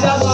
राजा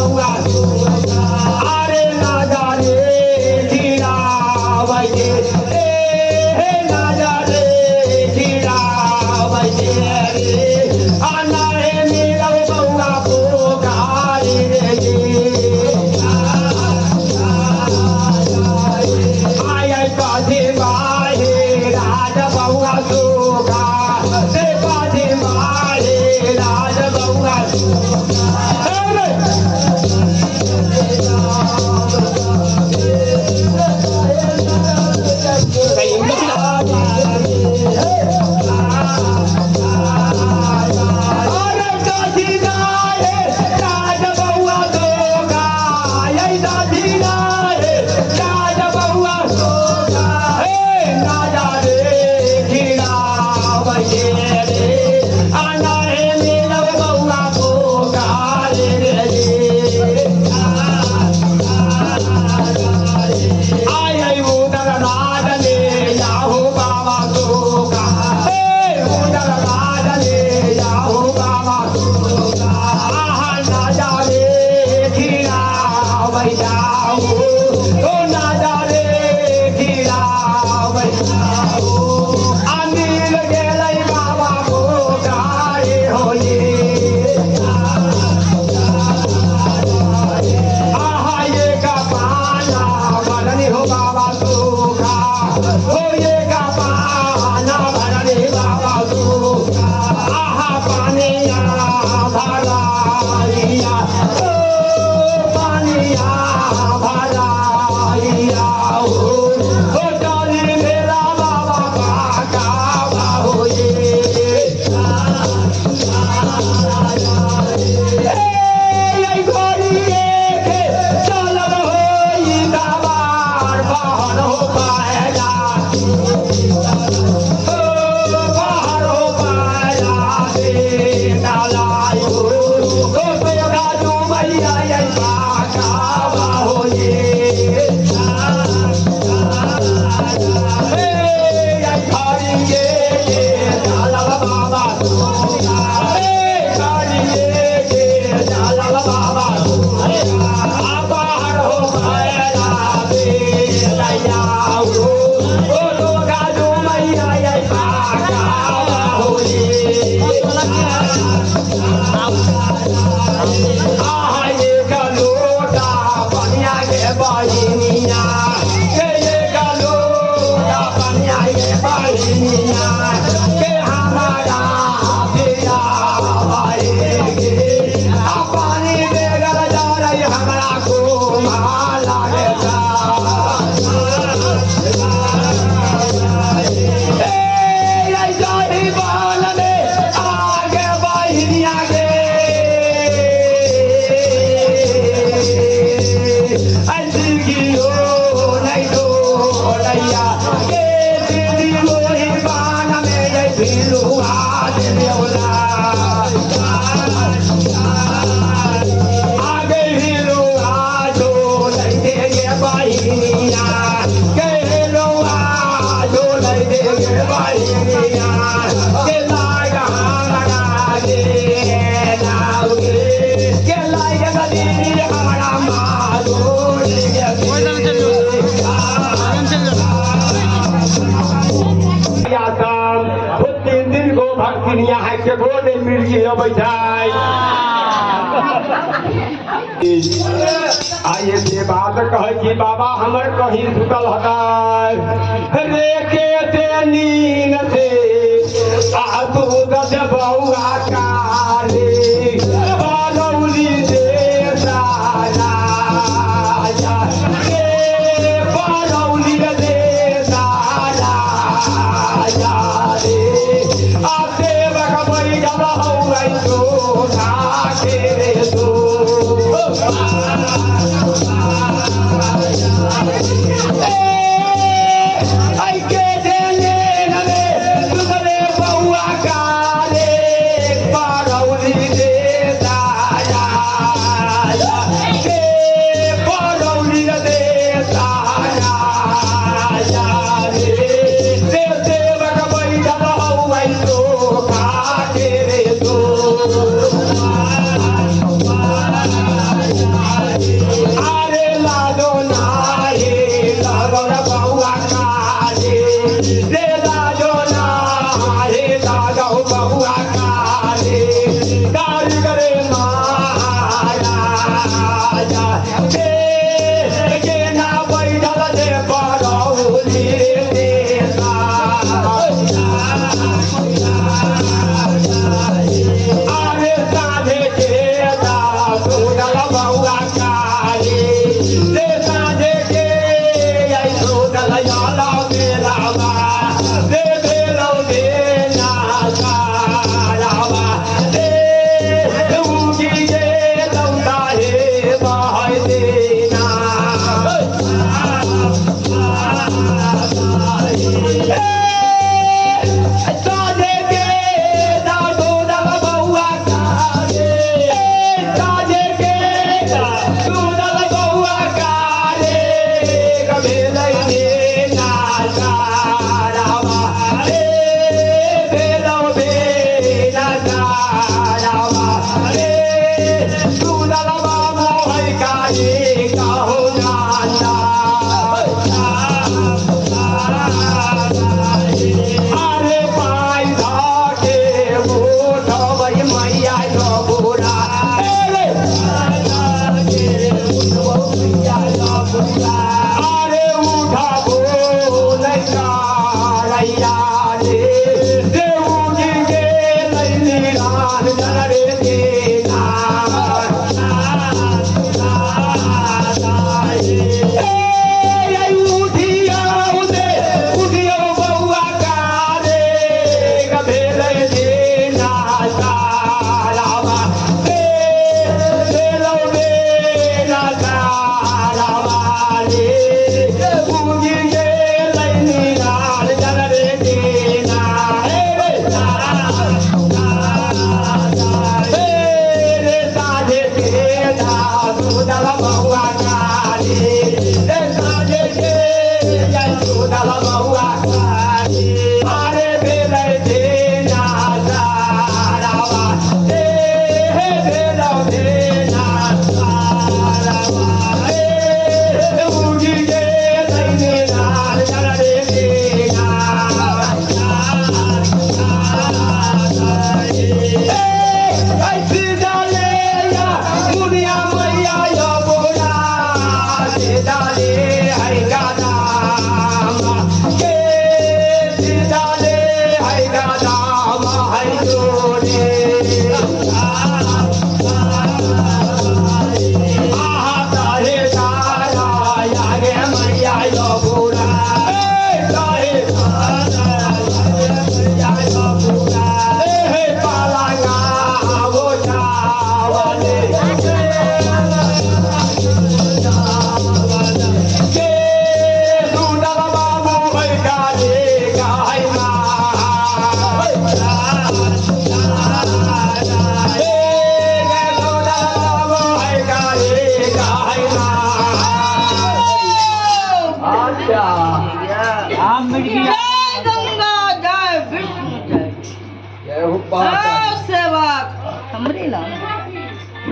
आइए से बात कहे बाबा हमर कहीं झुकल हता रे के नीन से आ तू दस बउआ काले बालौली दे साला रे बालौली दे साला रे आते बगबई जब हौई तो नाके रे तो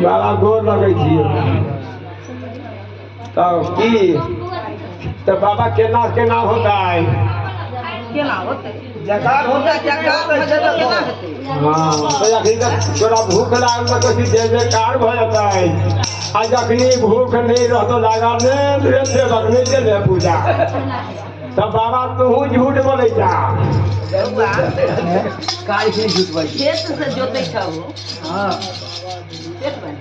बड़ा गोर लगे थी तब की तो बाबा केना होता है जकार होता हाँ तो अखनी तक तोरा भूख लागल तो कभी जय जयकार भ जाता है आज अखनी भूख नहीं रहतो लागल ने सेवक नहीं दे पूजा तब बाबा तू झूठ बोले जा काय से झूठ बोल खेत से जोते छाओ हां खेत में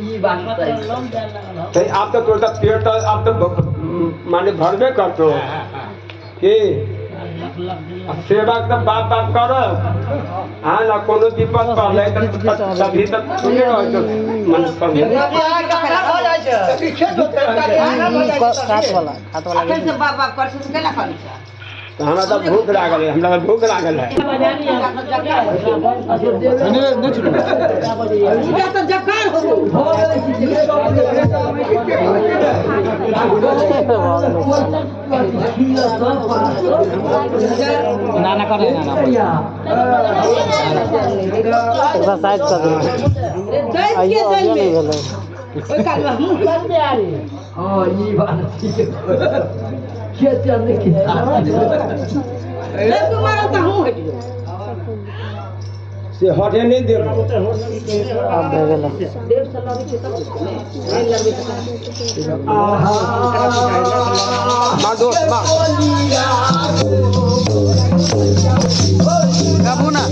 ई बात है तो आप तो तोरा पेट आप तो माने भरबे करतो कि सेवा तो बात करो हाँ ना कोनो विपद पड़े तभी तक सुने रहो तो मन समझे अखन से बाबा परसों से केला करू छ तो हमरा तो भूख लागल है हमरा भूख लागल है तो जकार हो नाना करे नाना एक्सरसाइज कर आइए नहीं भेले ओइ काल हम कर दे आरे हां ई बात ठीक है खेत चलने की ले तुम्हारा तो हम हट गयो से हटे नहीं दे अब भेले देव सलाह के तब नहीं लगबे मां दोस्त मां गाबू ना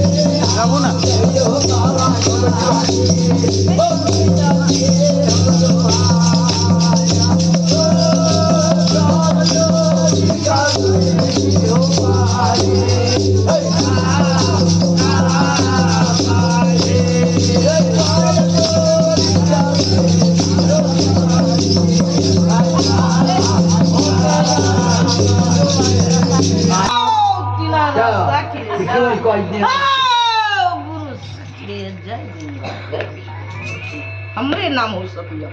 हमरे नाम हो सकिया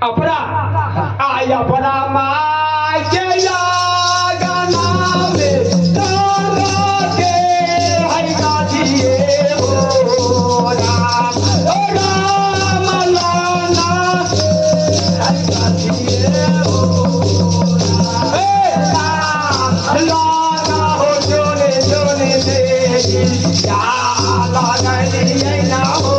अपना आई अपना माय के गाना में तारा के हरि गाजिए हो राम लाना हरि गाजिए हो राम लाना हो जोने जोने दे या लाना नहीं ना हो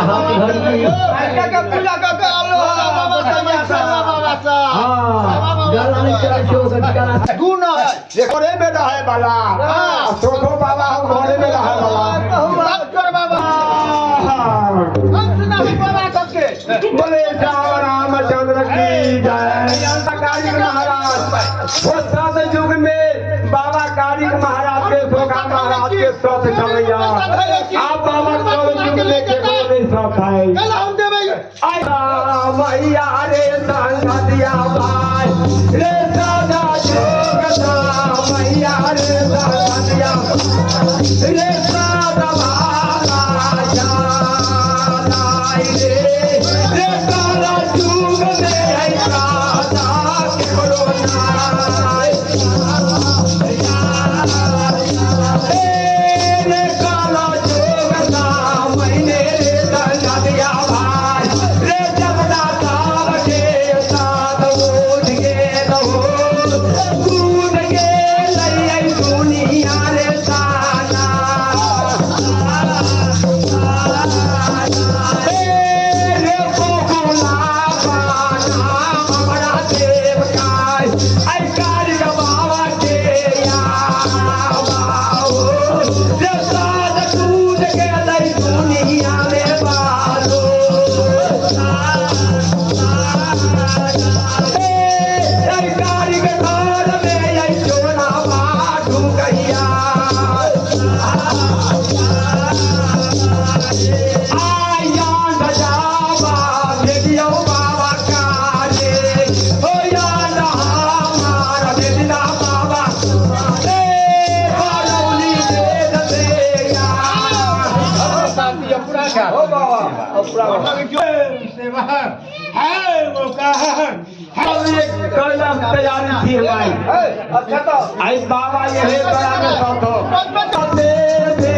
हाथ घड़ी हाँ गला नहीं चले शो गला घरे में रहे वाला सोखो बाबा हम घरे में रहे वाला बोले श्याम रामचंद्र की जय। कारिक महाराज वो सात युग में बाबा कारिक महाराज के सोखा महाराज के सत समैया आप बाबा कौन युग में के बोले सत है मैया रे संगतिया भाई रे सादा जोगता मैया रे संगतिया रे सादा भाई रे सादा जुग में है सादा कोरोना रे काला जोगता मैंने रे संगतिया भाई रे जबदा साल के साथ उठ के रहो कूद के लई दुनिया रे साना रे कोकुला पाना हमारा देव काय आई कारिक बाबा के या बाबू रे साथ कूद के लई दुनिया रे बालो सरकारी के घर में यही चोला बाटू कहिया आया नजाबा बेटियों बाबा काले हो या ना हमारा बेटा बाबा बरौली दे दे या हो बाबा कैलाश तैयारी थी हमारी आई बाबा ये है बड़ा में सौतो दे दे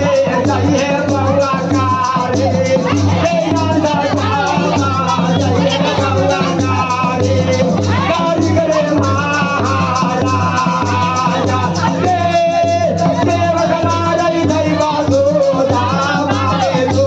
नहीं है बाबा कारे हे नंदा बाबा जय बाबा कारे कारीगरे महाराजा रे देवगना रे दैवा दो दामारे दो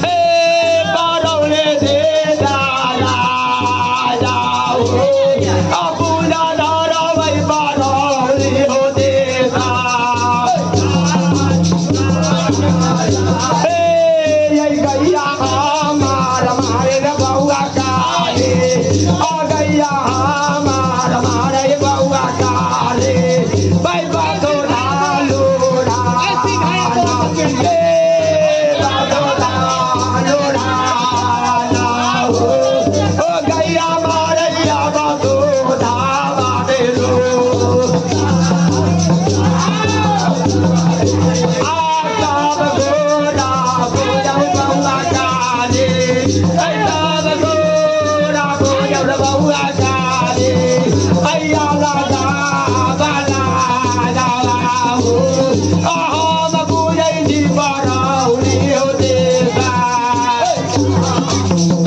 Hey, हाँ